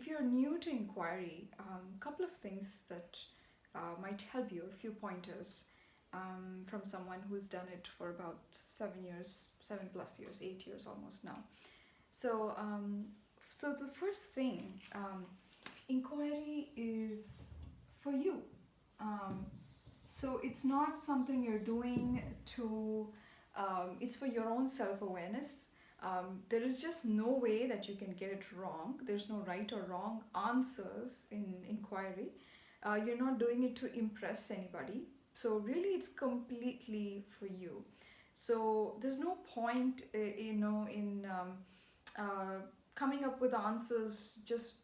you're new to inquiry, a couple of things that might help you, a few pointers from someone who's done it for about 7 years, 7+ years, 8 years almost now. So, so the first thing, inquiry is for you. Um, so it's not something you're doing to, it's for your own self awareness. There is just no way that you can get it wrong. There's no right or wrong answers in inquiry. You're not doing it to impress anybody. So, really, it's completely for you. So, there's no point, in coming up with answers just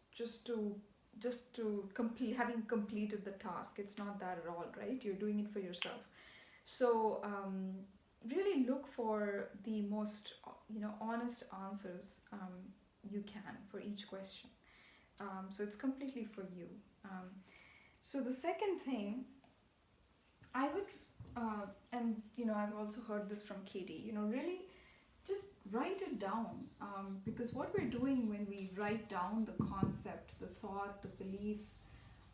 to complete having completed the task. It's not that at all, right? You're doing it for yourself. So really look for the most honest answers you can for each question. So it's completely for you. So the second thing I would, and I've also heard this from Katie, really just write it down, because what we're doing when we write down the concept, the thought, the belief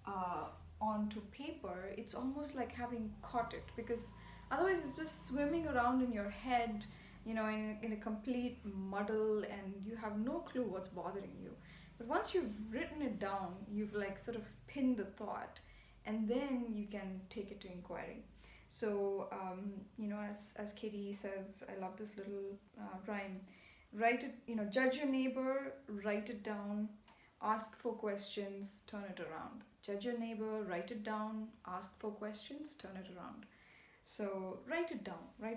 uh, onto paper, it's almost like having caught it, because otherwise it's just swimming around in your head, in a complete muddle, and you have no clue what's bothering you. But once you've written it down, you've like sort of pinned the thought, and then you can take it to inquiry. So, as Katie says, I love this little rhyme. Write it, judge your neighbor, write it down, ask for questions, turn it around. Judge your neighbor, write it down, ask for questions, turn it around. So, write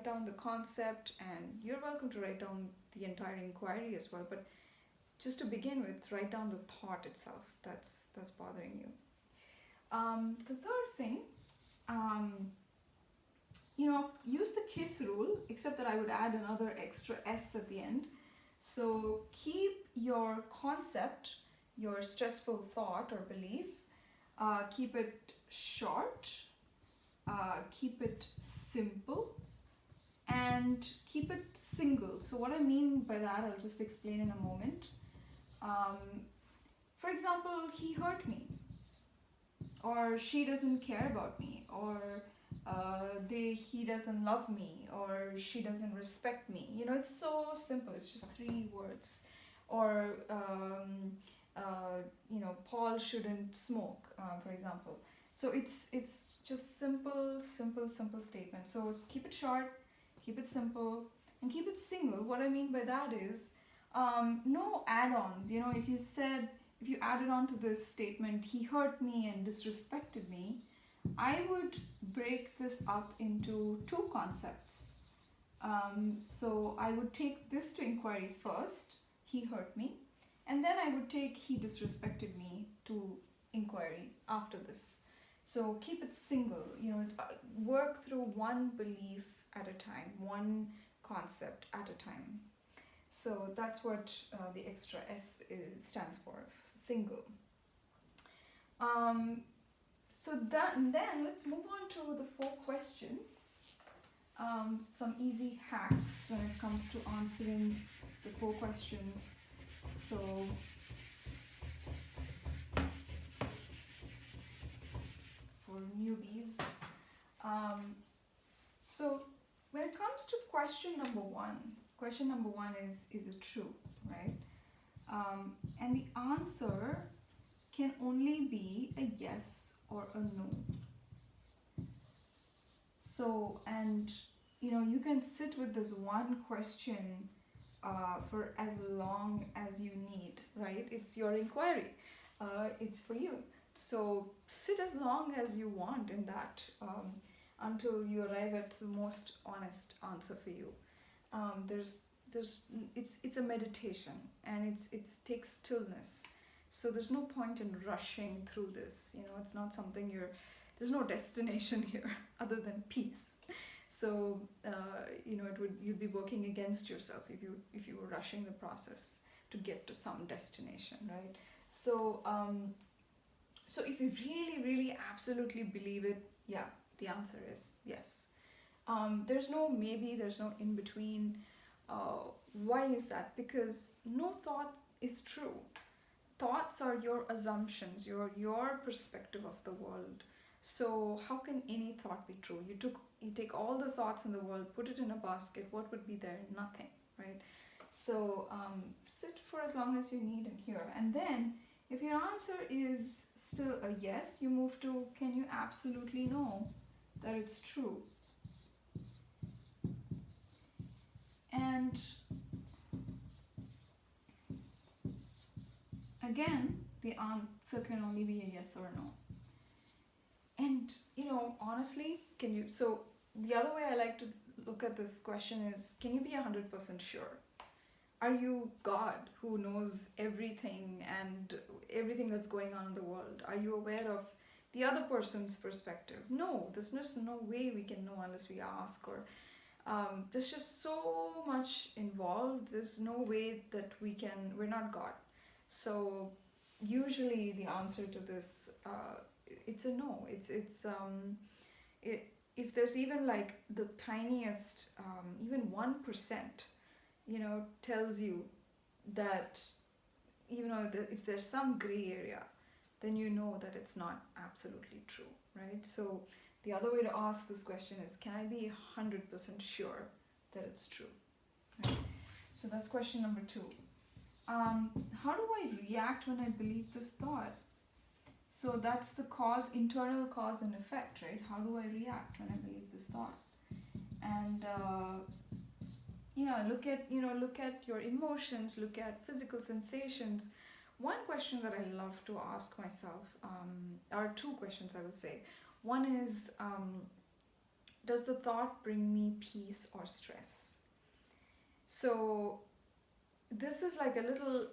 down the concept, and you're welcome to write down the entire inquiry as well. But just to begin with, write down the thought itself that's bothering you. The third thing, use the KISS rule, except that I would add another extra S at the end. So keep your concept, your stressful thought or belief, keep it short, keep it simple, and keep it single. So what I mean by that, I'll just explain in a moment. For example, he hurt me, or she doesn't care about me, or he doesn't love me, or she doesn't respect me. It's so simple. It's just 3 words. Or Paul shouldn't smoke, for example. So it's just simple statement. So keep it short, keep it simple, and keep it single. What I mean by that is no add-ons. If you added on to this statement, he hurt me and disrespected me, I would break this up into 2 concepts. So I would take this to inquiry first, he hurt me, and then I would take he disrespected me to inquiry after this. So keep it single, work through one belief at a time, one concept at a time. So that's what the extra S stands for, single. So then let's move on to the 4 questions. Some easy hacks when it comes to answering the 4 questions. So for newbies, so when it comes to question number 1 is it true, right? And the answer can only be a yes or a no. So, and you can sit with this one question for as long as you need, right? It's your inquiry. It's for you. So sit as long as you want in that, until you arrive at the most honest answer for you. It's a meditation, and it takes stillness. So there's no point in rushing through this. It's not something there's no destination here other than peace. So you'd be working against yourself if you were rushing the process to get to some destination, right? So so if you really absolutely believe it, yeah, the answer is yes. There's no maybe, there's no in between. Why is that? Because no thought is true. thoughts are your assumptions, your perspective of the world. So how can any thought be true? You take all the thoughts in the world, put it in a basket, what would be there? Nothing, right? So sit for as long as you need in here, and then if your answer is still a yes, you move to, can you absolutely know that it's true? And again, the answer can only be a yes or a no. And honestly, can you? So the other way I like to look at this question is, can you be 100% sure? Are you God who knows everything and everything that's going on in the world? Are you aware of the other person's perspective? No, there's just no way we can know unless we ask, or there's just so much involved. There's no way that we're not God. So usually the answer to this, it's a no. If there's even like the tiniest, even 1%, tells you that, if there's some gray area, then you know that it's not absolutely true, right? So the other way to ask this question is, can I be 100% sure that it's true? Right? So that's question number 2. How do I react when I believe this thought? So that's the internal cause and effect, right? How do I react when I believe this thought? And look at your emotions, look at physical sensations. One question that I love to ask myself, or 2 questions I would say. One is, does the thought bring me peace or stress? So this is like a little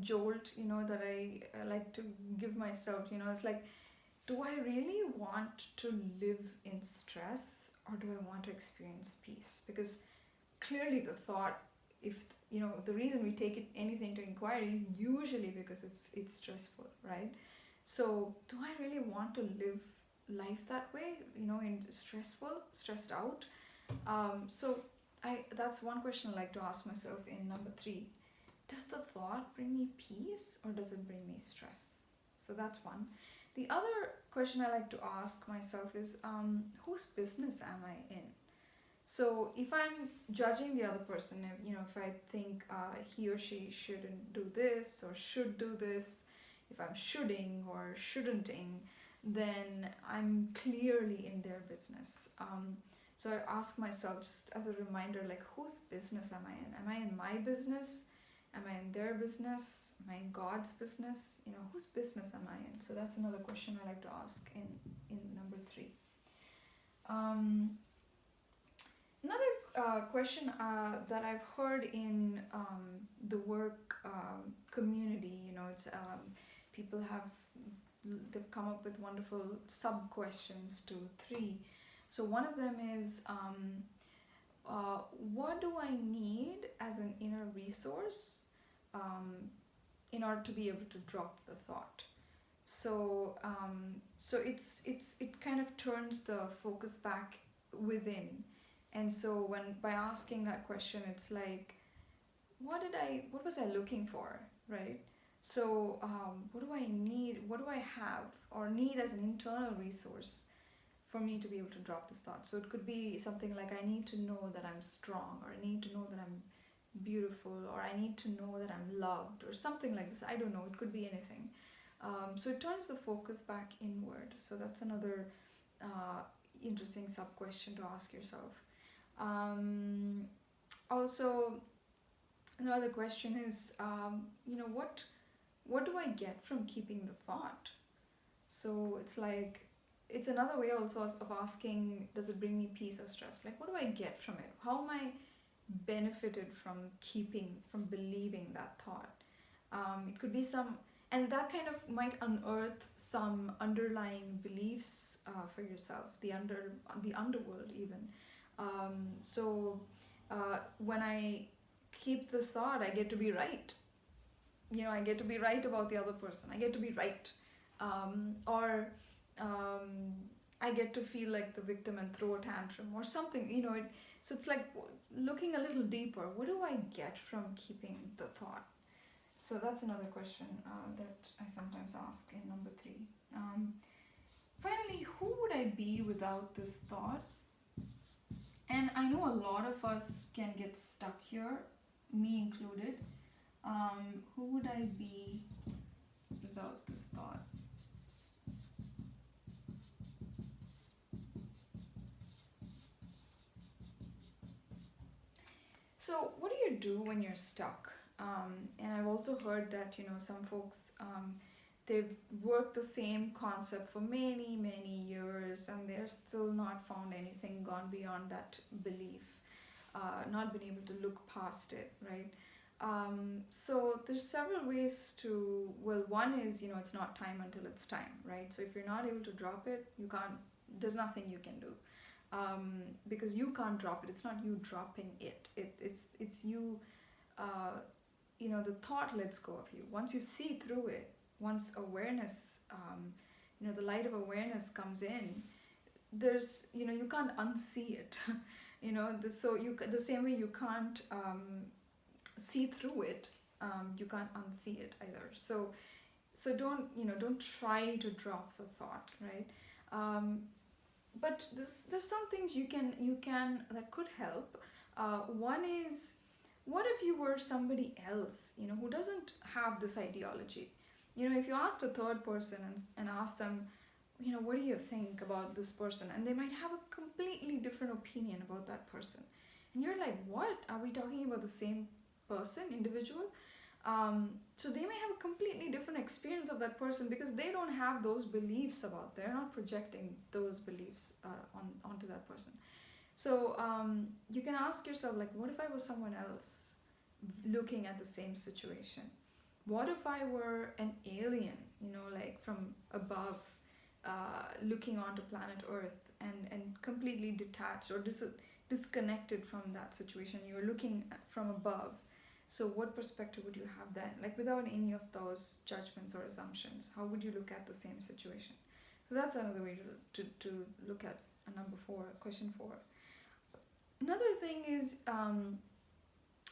jolt, that I like to give myself. It's like, do I really want to live in stress, or do I want to experience peace? Because clearly the thought, if the reason we take anything to inquiry is usually because it's stressful, right? So do I really want to live life that way, in stressed out? So that's one question I like to ask myself in number 3. Does the thought bring me peace, or does it bring me stress? So that's one. The other question I like to ask myself is, whose business am I in? So if I'm judging the other person, if I think he or she shouldn't do this or should do this, if I'm shoulding or shouldn'ting, then I'm clearly in their business. So I ask myself, just as a reminder, like, whose business am I in? Am I in my business? Am I in their business? Am I in God's business? Whose business am I in? So that's another question I like to ask in number 3. Another question that I've heard in the work community, it's people they've come up with wonderful sub questions to 3. So one of them is, what do I need as an inner resource in order to be able to drop the thought? So it kind of turns the focus back within. And so by asking that question, it's like, what was I looking for, right? So what do I need, what do I have or need as an internal resource for me to be able to drop this thought? So it could be something like, I need to know that I'm strong, or I need to know that I'm beautiful, or I need to know that I'm loved, or something like this. I don't know, it could be anything. So it turns the focus back inward. So that's another interesting sub question to ask yourself. Also, another question is, what do I get from keeping the thought? So it's like, it's another way also of asking, does it bring me peace or stress? Like, what do I get from it? How am I benefited from believing that thought? It could be and that kind of might unearth some underlying beliefs for yourself, the underworld even. When I keep this thought, I get to be right. I get to be right about the other person. I get to be right. Or I get to feel like the victim and throw a tantrum or something. So it's like looking a little deeper. What do I get from keeping the thought? So that's another question that I sometimes ask in number three. Um, Finally, who would I be without this thought? And I know a lot of us can get stuck here, me included. Who would I be without this thought? So, what do you do when you're stuck? And I've also heard that, some folks, they've worked the same concept for many, many years and they're still not found anything, gone beyond that belief, not been able to look past it, right? So there's several ways to, well, one is, it's not time until it's time, right? So if you're not able to drop it, you can't, there's nothing you can do. Because you can't drop it. It's not you dropping it. It's you. The thought lets go of you. Once you see through it, once awareness, the light of awareness comes in, there's you can't unsee it. The same way you can't see through it, you can't unsee it either. So don't try to drop the thought, right? But there's some things you can that could help. One is, what if you were somebody else, who doesn't have this ideology? If you asked a third person and asked them, what do you think about this person, and they might have a completely different opinion about that person, and you're like, what, are we talking about the same person, individual? So they may have a completely different experience of that person because they don't have those beliefs about, they're not projecting those beliefs onto that person. So you can ask yourself, like, what if I was someone else looking at the same situation? What if I were an alien, like from above, looking onto planet Earth and completely detached or disconnected from that situation? You're looking from above. So what perspective would you have then? Like, without any of those judgments or assumptions, how would you look at the same situation? So that's another way to look at question 4. Another thing is,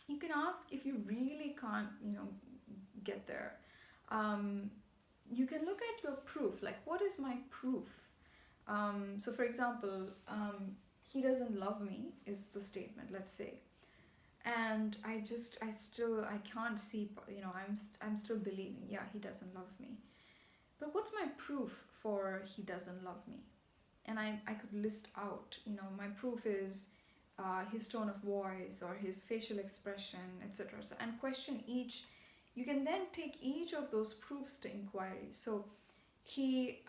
you can ask, if you really can't, get there. You can look at your proof. Like, what is my proof? So for example, he doesn't love me is the statement, let's say. And I can't see, I'm still believing, yeah, he doesn't love me. But what's my proof for he doesn't love me? And I could list out, my proof is his tone of voice or his facial expression, etc. And question each. You can then take each of those proofs to inquiry. So he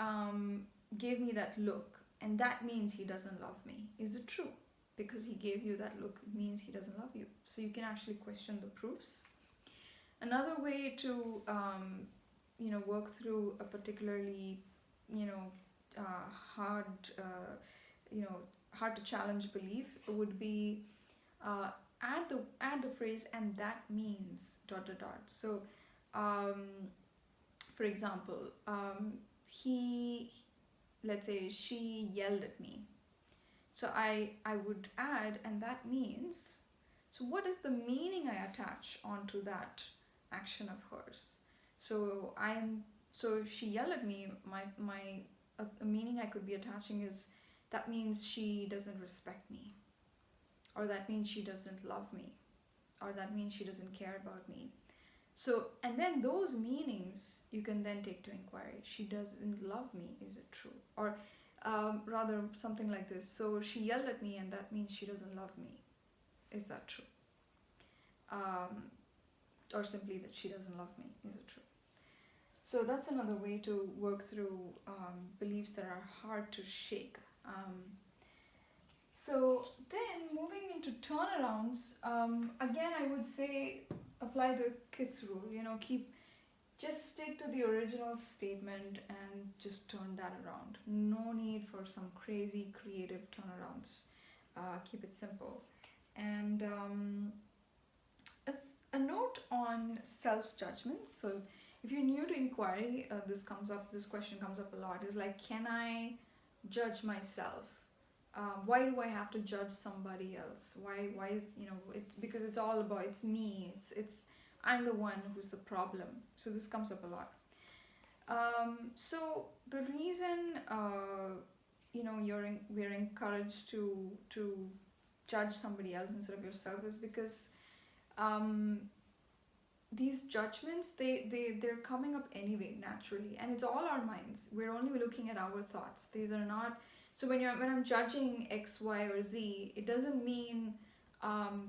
gave me that look, and that means he doesn't love me. Is it true? Because he gave you that look means he doesn't love you. So you can actually question the proofs. Another way to work through a particularly hard hard to challenge belief would be, add the phrase, and that means ... So for example, let's say she yelled at me. So I would add, and that means, so what is the meaning I attach onto that action of hers? So if she yelled at me, a meaning I could be attaching is, that means she doesn't respect me, or that means she doesn't love me, or that means she doesn't care about me. So, and then those meanings you can then take to inquiry. She doesn't love me, is it true? Or rather, something like this. So she yelled at me, and that means she doesn't love me. Is that true? Or simply that she doesn't love me. Is it true? So that's another way to work through beliefs that are hard to shake. So then, moving into turnarounds, again, I would say apply the KISS rule. Just stick to the original statement and just turn that around. No need for some crazy creative turnarounds. Keep it simple. And a note on self-judgment. So if you're new to inquiry, this question comes up a lot, is like, can I judge myself? Why do I have to judge somebody else? Why because it's all about, it's me. I'm the one who's the problem. So this comes up a lot. So the reason we're encouraged to judge somebody else instead of yourself is because um, these judgments they're coming up anyway naturally, and it's all our minds. We're only looking at our thoughts. These are not. So when I'm judging X, Y, or Z, it doesn't mean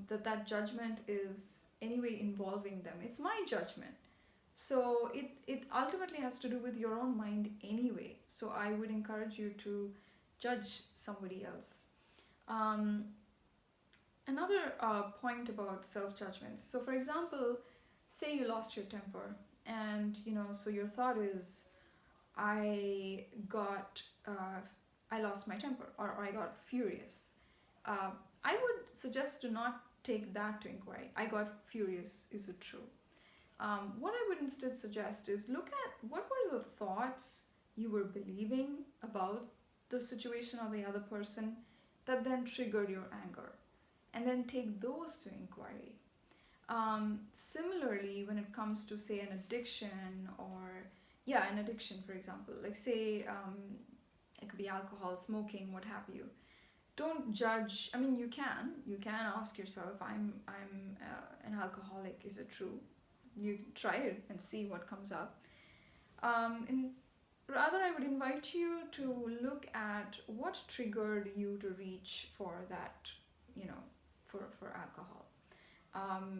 that judgment is anyway involving them. It's my judgment. So it ultimately has to do with your own mind anyway. So I would encourage you to judge somebody else. Um, Another point about self-judgments. So for example, say you lost your temper, and so your thought is, I got I lost my temper, or I got furious. uh, I would suggest to not take that to inquiry. I got furious, is it true? What I would instead suggest is look at what were the thoughts you were believing about the situation or the other person that then triggered your anger, and then take those to inquiry. Similarly, when it comes to, say, an addiction, or an addiction, for example, like say it could be alcohol, smoking, what have you. Don't judge. I mean, you can ask yourself, I'm an alcoholic. Is it true? You try it and see what comes up. And rather, I would invite you to look at what triggered you to reach for that, for alcohol.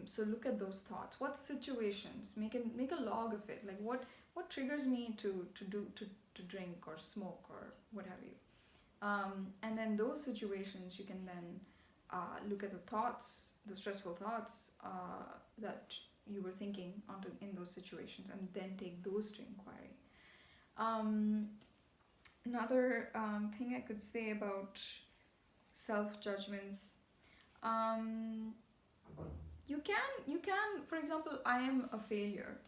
So look at those thoughts. What situations? Make a log of it. Like what triggers me to drink or smoke or what have you. And then those situations, you can then look at the thoughts, the stressful thoughts that you were thinking in those situations, and then take those to inquiry. Another thing I could say about self judgments. You can, for example, I am a failure,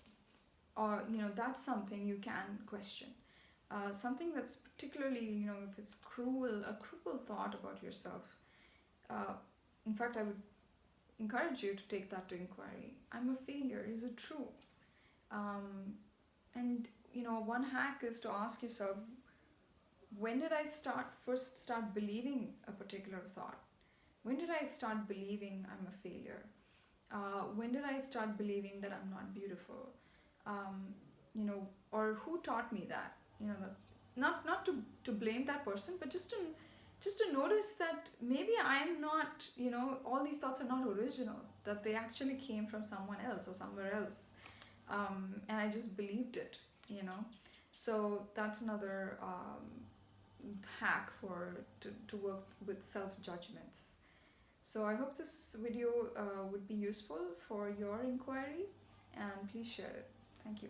or that's something you can question. Something that's particularly, if it's a cruel thought about yourself. uh, in fact, I would encourage you to take that to inquiry. I'm a failure, is it true? And one hack is to ask yourself, when did I first start believing a particular thought? When did I start believing I'm a failure? When did I start believing that I'm not beautiful? Or who taught me that? That, not to blame that person, but just to notice that maybe I'm not, all these thoughts are not original, that they actually came from someone else or somewhere else. And I just believed it, So that's another hack to work with self-judgments. So I hope this video would be useful for your inquiry, and please share it. Thank you.